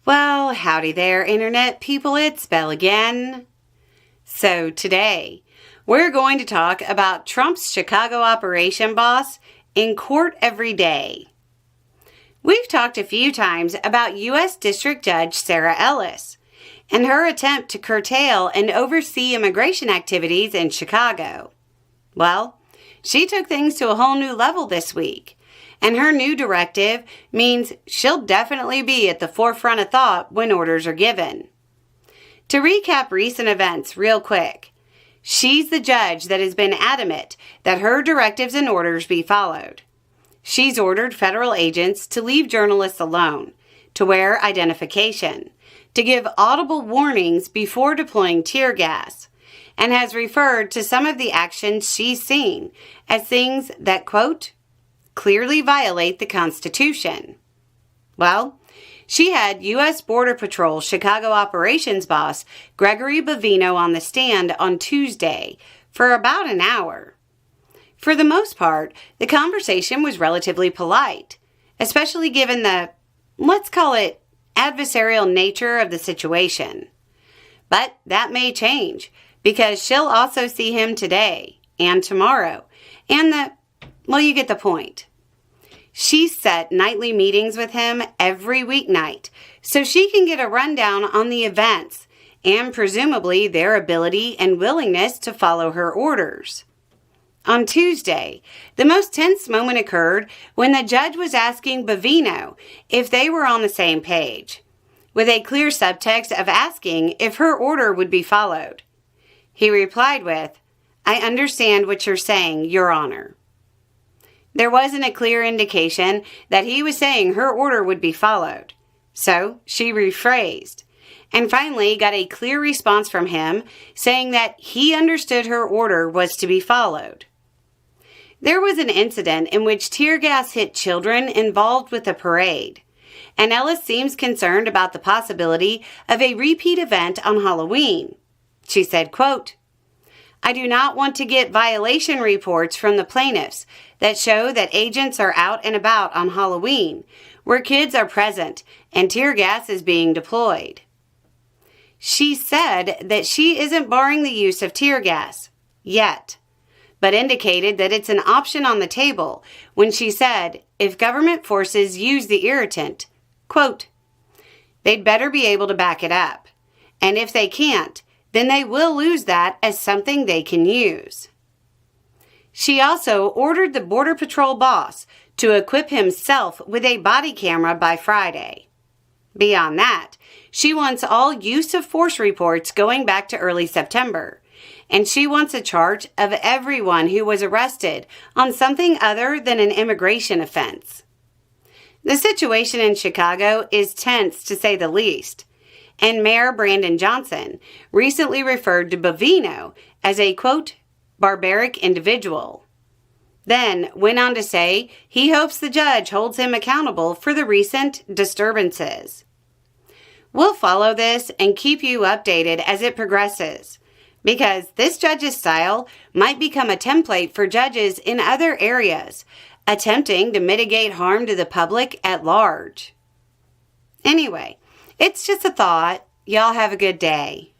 Well, howdy there, Internet people. It's Beau again. So today, we're going to talk about Trump's Chicago operation boss in court every day. We've talked a few times about U.S. District Judge Sarah Ellis and her attempt to curtail and oversee immigration activities in Chicago. Well, she took things to a whole new level this week. And her new directive means she'll definitely be at the forefront of thought when orders are given. To recap recent events real quick, she's the judge that has been adamant that her directives and orders be followed. She's ordered federal agents to leave journalists alone, to wear identification, to give audible warnings before deploying tear gas, and has referred to some of the actions she's seen as things that, quote, clearly violate the Constitution. Well, she had U.S. Border Patrol Chicago operations boss Gregory Bovino on the stand on Tuesday for about an hour. For the most part, the conversation was relatively polite, especially given the, let's call it, adversarial nature of the situation. But that may change, because she'll also see him today and tomorrow, and you get the point. She set nightly meetings with him every weeknight so she can get a rundown on the events and presumably their ability and willingness to follow her orders. On Tuesday, the most tense moment occurred when the judge was asking Bovino if they were on the same page, with a clear subtext of asking if her order would be followed. He replied with, "I understand what you're saying, Your Honor." There wasn't a clear indication that he was saying her order would be followed. So she rephrased and finally got a clear response from him saying that he understood her order was to be followed. There was an incident in which tear gas hit children involved with a parade, and Ellis seems concerned about the possibility of a repeat event on Halloween. She said, quote, "I do not want to get violation reports from the plaintiffs that show that agents are out and about on Halloween, where kids are present and tear gas is being deployed." She said that she isn't barring the use of tear gas, yet, but indicated that it's an option on the table when she said if government forces use the irritant, quote, "they'd better be able to back it up, and if they can't, then they will lose that as something they can use." She also ordered the Border Patrol boss to equip himself with a body camera by Friday. Beyond that, she wants all use of force reports going back to early September, and she wants a chart of everyone who was arrested on something other than an immigration offense. The situation in Chicago is tense to say the least, and Mayor Brandon Johnson recently referred to Bovino as a, quote, barbaric individual. Then went on to say he hopes the judge holds him accountable for the recent disturbances. We'll follow this and keep you updated as it progresses, because this judge's style might become a template for judges in other areas, attempting to mitigate harm to the public at large. Anyway, it's just a thought. Y'all have a good day.